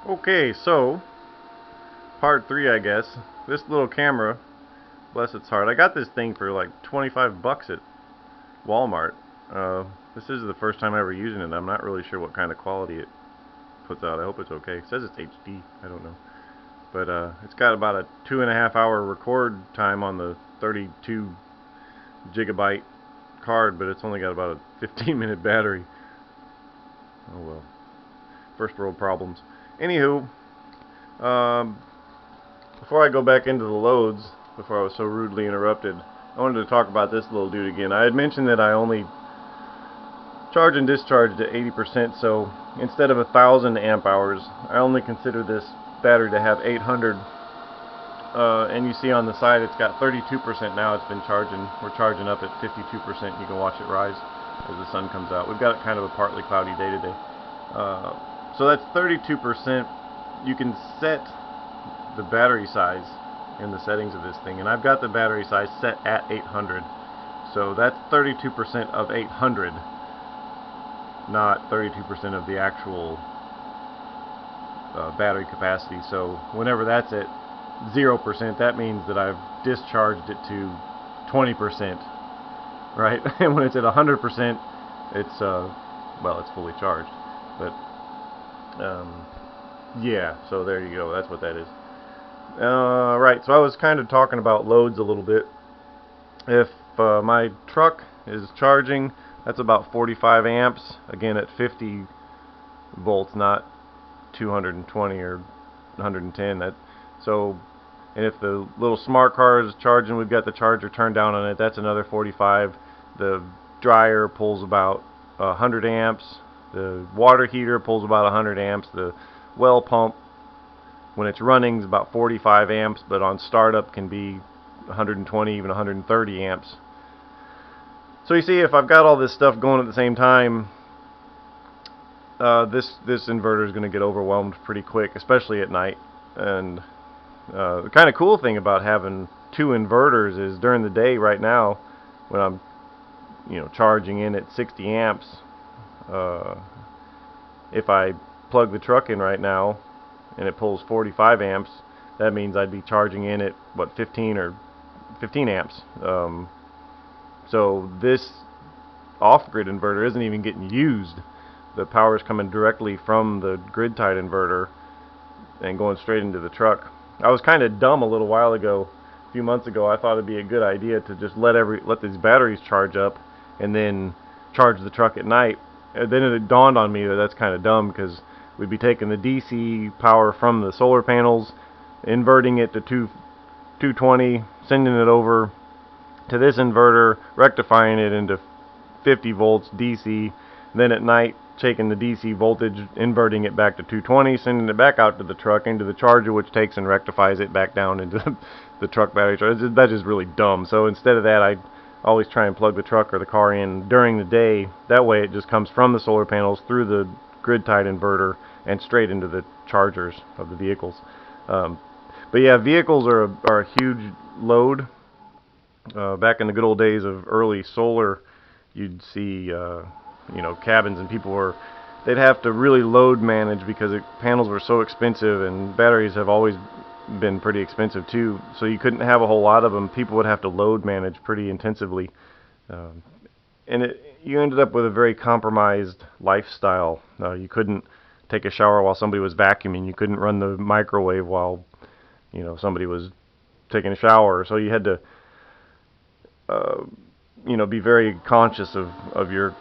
Okay, so part 3, I guess. This little camera, bless its heart. I got this thing for like 25 bucks at Walmart. Uh, this is the first time ever using it. I'm not really sure what kind of quality it puts out. I hope it's okay. It says it's HD. I don't know. But it's got about a 2.5 hour record time on the 32 gigabyte card, but it's only got about a 15-minute battery. Oh well. First world problems. Anywho, um, before I go back into the loads, before I was so rudely interrupted, I wanted to talk about this little dude again. I had mentioned that I only charge and discharge at 80%, so instead of 1,000 amp hours, I only consider this battery to have 800. And you see on the side it's got 32% now. It's been charging. We're charging up at 52%. You can watch it rise as the sun comes out. We've got kind of a partly cloudy day today. So that's 32%. You can set the battery size in the settings of this thing, and I've got the battery size set at 800. So that's 32% of 800, not 32% of the actual battery capacity. So whenever that's at 0%, that means that I've discharged it to 20%, right? And when it's at 100%, it's well, it's fully charged. But yeah, so there you go. That's what that is. Right, so I was kind of talking about loads a little bit. If my truck is charging, that's about 45 amps, again at 50 volts, not 220 or 110. So, and if the little smart car is charging, we've got the charger turned down on it, that's another 45. The dryer pulls about 100 amps. The water heater pulls about 100 amps. The well pump, when it's running, is about 45 amps, but on startup can be 120, even 130 amps. So you see, if I've got all this stuff going at the same time, this inverter is going to get overwhelmed pretty quick, especially at night. And the kind of cool thing about having two inverters is during the day, right now, when I'm charging in at 60 amps, if I plug the truck in right now and it pulls 45 amps, that means I'd be charging in at what, 15 amps. So this off-grid inverter isn't even getting used. The power is coming directly from the grid-tied inverter and going straight into the truck. I was kind of dumb a little while ago. A few months ago, I thought it'd be a good idea to just let these batteries charge up and then charge the truck at night. And then it dawned on me that that's kind of dumb, because we'd be taking the DC power from the solar panels, inverting it to 220, sending it over to this inverter, rectifying it into 50 volts DC, then at night taking the DC voltage, inverting it back to 220, sending it back out to the truck into the charger, which takes and rectifies it back down into the truck battery charger. That's just really dumb. So instead of that, I always try and plug the truck or the car in during the day. That way it just comes from the solar panels through the grid-tied inverter and straight into the chargers of the vehicles. But yeah, vehicles are a huge load. Back in the good old days of early solar, you'd see cabins, and they'd have to really load manage because panels were so expensive, and batteries have always been pretty expensive too, so you couldn't have a whole lot of them. People would have to load manage pretty intensively, and you ended up with a very compromised lifestyle. You couldn't take a shower while somebody was vacuuming. You couldn't run the microwave while somebody was taking a shower. So you had to be very conscious of your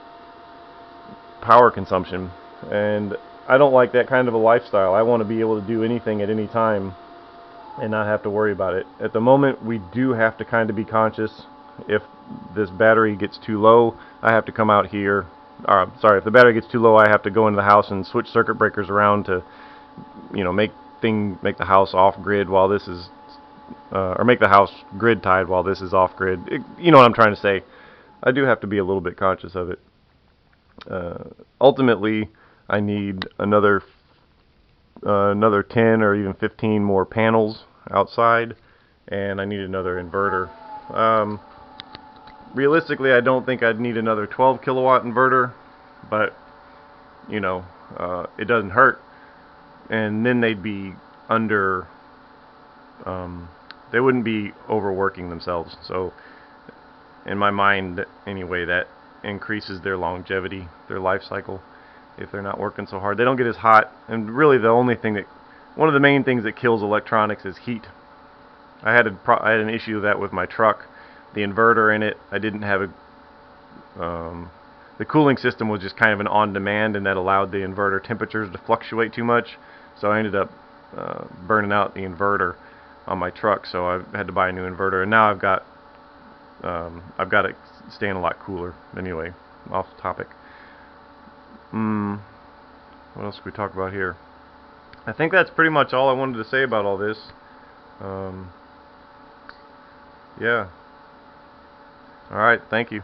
power consumption, and I don't like that kind of a lifestyle. I want to be able to do anything at any time and not have to worry about it. At the moment, we do have to kind of be conscious. If this battery gets too low, I have to come out here. If the battery gets too low, I have to go into the house and switch circuit breakers around to, make the house off grid while this is, or make the house grid tied while this is off grid. You know what I'm trying to say. I do have to be a little bit conscious of it. Ultimately, I need another 10 or even 15 more panels outside, and I need another inverter. Realistically, I don't think I'd need another 12 kilowatt inverter, but it doesn't hurt. and then they'd be under, they wouldn't be overworking themselves. So in my mind anyway, that increases their longevity, their life cycle, if they're not working so hard. They don't get as hot, and really one of the main things that kills electronics is heat. I had an issue with that with my truck. The inverter in it, I didn't have the cooling system was just kind of an on-demand, and that allowed the inverter temperatures to fluctuate too much. So I ended up burning out the inverter on my truck. So I had to buy a new inverter, and now I've got it staying a lot cooler. Anyway, off topic. What else can we talk about here? I think that's pretty much all I wanted to say about all this. Yeah. Alright, thank you.